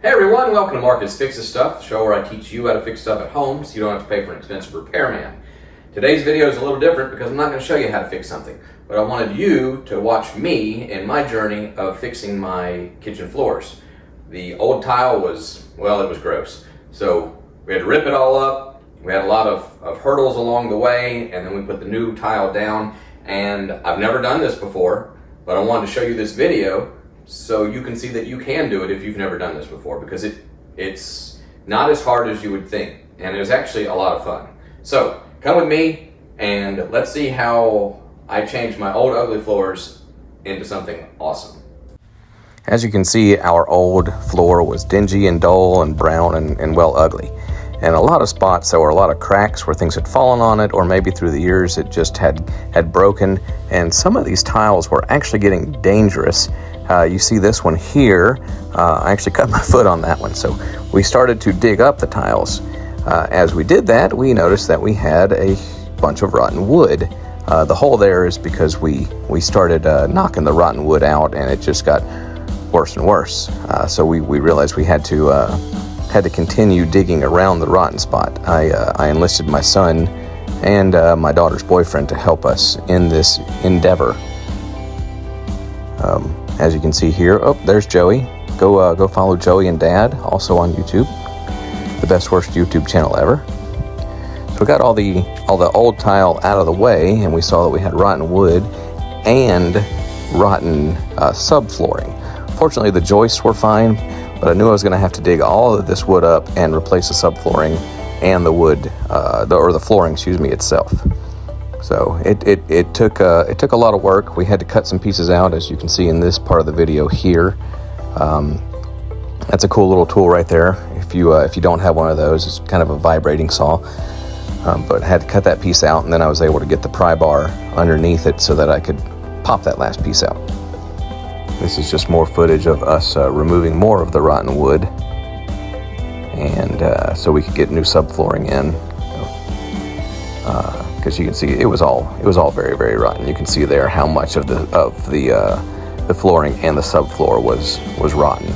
Hey everyone, welcome to Marcus Fixes Stuff, the show where I teach you how to fix stuff at home so you don't have to pay for an expensive repairman. Today's video is a little different because I'm not going to show you how to fix something, but I wanted you to watch me in my journey of fixing my kitchen floors. The old tile was, well, it was gross. So we had to rip it all up. We had a lot of hurdles along the way, and then we put the new tile down. And I've never done this before, but I wanted to show you this video so you can see that you can do it if you've never done this before, because it's not as hard as you would think, and it was actually a lot of fun. So come with me and let's see how I changed my old ugly floors into something awesome. As you can see, our old floor was dingy and dull and brown and well ugly. And a lot of spots, there were a lot of cracks where things had fallen on it, or maybe through the years it just had broken. And some of these tiles were actually getting dangerous. You see this one here. I actually cut my foot on that one. So we started to dig up the tiles. As we did that, we noticed that we had a bunch of rotten wood. The hole there is because we started knocking the rotten wood out, and it just got worse and worse. So we realized we had to continue digging around the rotten spot. I enlisted my son and my daughter's boyfriend to help us in this endeavor. As you can see here, oh, there's Joey. Go follow Joey and Dad, also on YouTube. The best worst YouTube channel ever. So we got all the old tile out of the way, and we saw that we had rotten wood and rotten subflooring. Fortunately, the joists were fine, but I knew I was going to have to dig all of this wood up and replace the subflooring and the wood, the flooring, itself. So it took a lot of work. We had to cut some pieces out, as you can see in this part of the video here. That's a cool little tool right there. If you don't have one of those, it's kind of a vibrating saw. But I had to cut that piece out, and then I was able to get the pry bar underneath it so that I could pop that last piece out. This is just more footage of us removing more of the rotten wood, and so we could get new subflooring in. Because you can see it was all very, very rotten. You can see there how much of the flooring and the subfloor was rotten.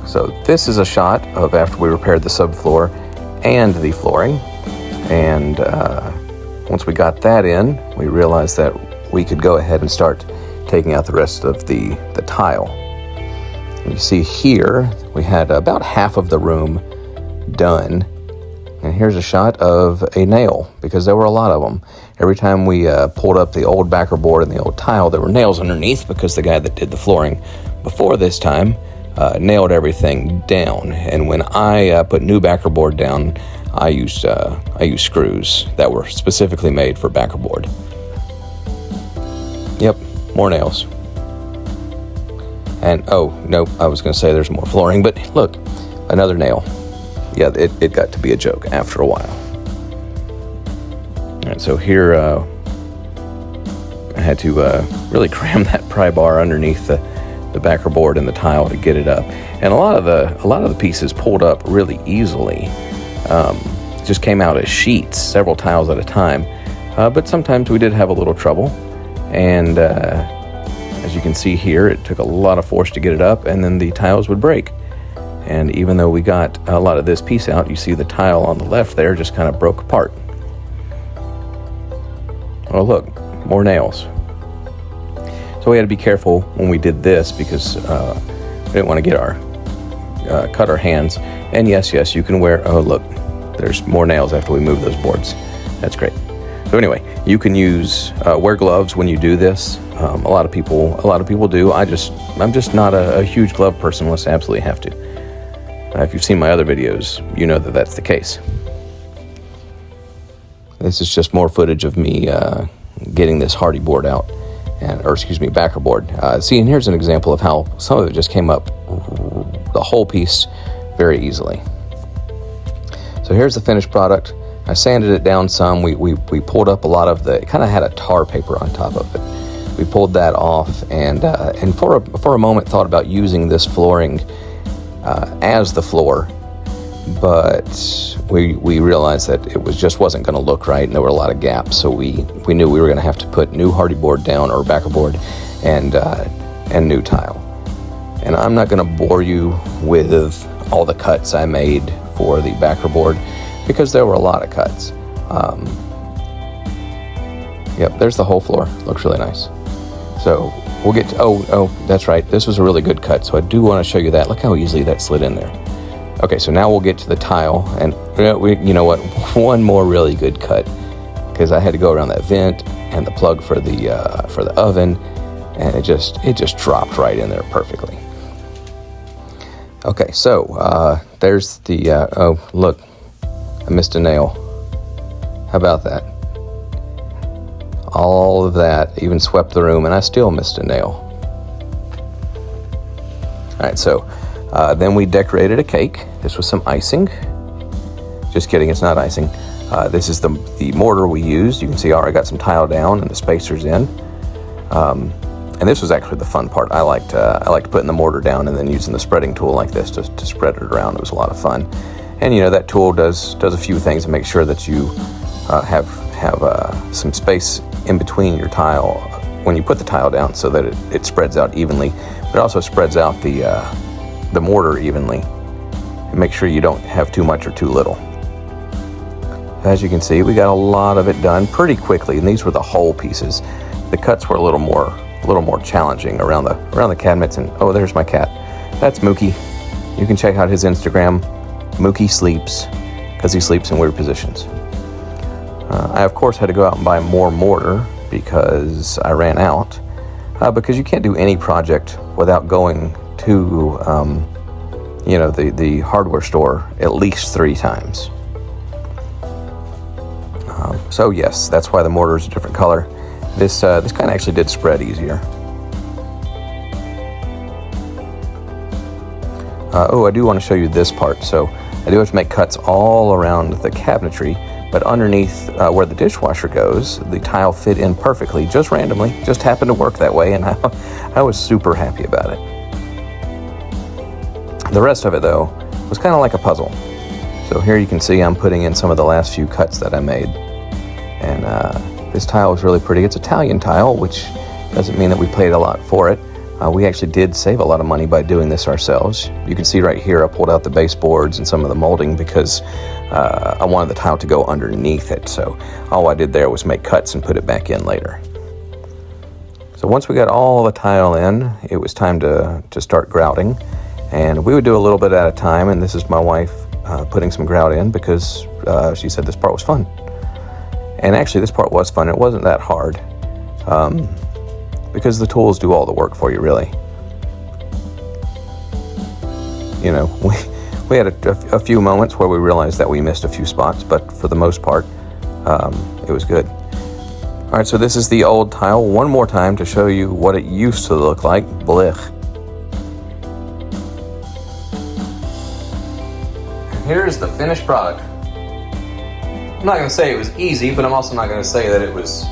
So this is a shot of after we repaired the subfloor and the flooring, and once we got that in, we realized that we could go ahead and start taking out the rest of the tile. And you see here we had about half of the room done. And here's a shot of a nail, because there were a lot of them. Every time we pulled up the old backer board and the old tile, there were nails underneath, because the guy that did the flooring before this time nailed everything down. And when I put new backer board down, I used screws that were specifically made for backer board. Yep, more nails. And oh no, I was going to say there's more flooring, but look, another nail. Yeah, it got to be a joke after a while. And so here, I had to really cram that pry bar underneath the backer board and the tile to get it up. And a lot of the pieces pulled up really easily. Just came out as sheets, several tiles at a time. But sometimes we did have a little trouble. And as you can see here, it took a lot of force to get it up, and then the tiles would break. And even though we got a lot of this piece out, you see the tile on the left there just kind of broke apart. Oh look, more nails. So we had to be careful when we did this, because we didn't want to get cut our hands. And yes, you can wear, oh look, there's more nails after we move those boards. That's great. So anyway, you can wear gloves when you do this. A lot of people do. I'm just not a huge glove person unless I absolutely have to. If you've seen my other videos, you know that that's the case. This is just more footage of me getting this hardy board out, backer board. See, and here's an example of how some of it just came up, the whole piece, very easily. So here's the finished product. I sanded it down some. We pulled up a lot of it kind of had a tar paper on top of it. We pulled that off, and for a moment thought about using this flooring as the floor, but we realized that it wasn't going to look right, and there were a lot of gaps. So we knew we were going to have to put new hardy board down, or backer board, and new tile. And I'm not going to bore you with all the cuts I made for the backer board because there were a lot of cuts. Yep, there's the whole floor. Looks really nice. So we'll get to, oh, that's right. This was a really good cut, so I do want to show you that. Look how easily that slid in there. Okay, so now we'll get to the tile, and you know what? One more really good cut, because I had to go around that vent and the plug for the oven, and it just dropped right in there perfectly. Okay, so there's the oh look, I missed a nail. How about that? All of that even swept the room, and I still missed a nail. All right, so then we decorated a cake. This was some icing. Just kidding, it's not icing. This is the mortar we used. You can see I already got some tile down and the spacers in. And this was actually the fun part. I liked putting the mortar down and then using the spreading tool like this to spread it around. It was a lot of fun. And you know, that tool does a few things to make sure that you have some space in between your tile when you put the tile down, so that it spreads out evenly. But it also spreads out the mortar evenly, and make sure you don't have too much or too little. As you can see, we got a lot of it done pretty quickly, and these were the whole pieces. The cuts were a little more challenging around the cabinets. And oh, there's my cat. That's Mookie. You can check out his Instagram. Mookie sleeps, because he sleeps in weird positions. I of course had to go out and buy more mortar because I ran out. Because you can't do any project without going to the hardware store at least 3 times. So yes, that's why the mortar is a different color. This kind of actually did spread easier. I do want to show you this part. So I do have to make cuts all around the cabinetry, but underneath where the dishwasher goes, the tile fit in perfectly, just randomly, just happened to work that way, and I was super happy about it. The rest of it, though, was kind of like a puzzle. So here you can see I'm putting in some of the last few cuts that I made. And this tile is really pretty. It's Italian tile, which doesn't mean that we paid a lot for it. We actually did save a lot of money by doing this ourselves. You can see right here I pulled out the baseboards and some of the molding because I wanted the tile to go underneath it. So all I did there was make cuts and put it back in later. So once we got all the tile in, it was time to start grouting. And we would do a little bit at a time, and this is my wife putting some grout in because she said this part was fun. And actually this part was fun. It wasn't that hard because the tools do all the work for you, really. You know, we had a few moments where we realized that we missed a few spots, but for the most part, it was good. All right, so this is the old tile one more time to show you what it used to look like. Blech. Here's the finished product. I'm not going to say it was easy, but I'm also not going to say that it was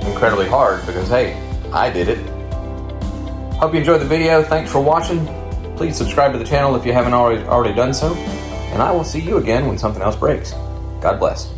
incredibly hard because, hey, I did it. Hope you enjoyed the video. Thanks for watching. Please subscribe to the channel if you haven't already done so. And I will see you again when something else breaks. God bless.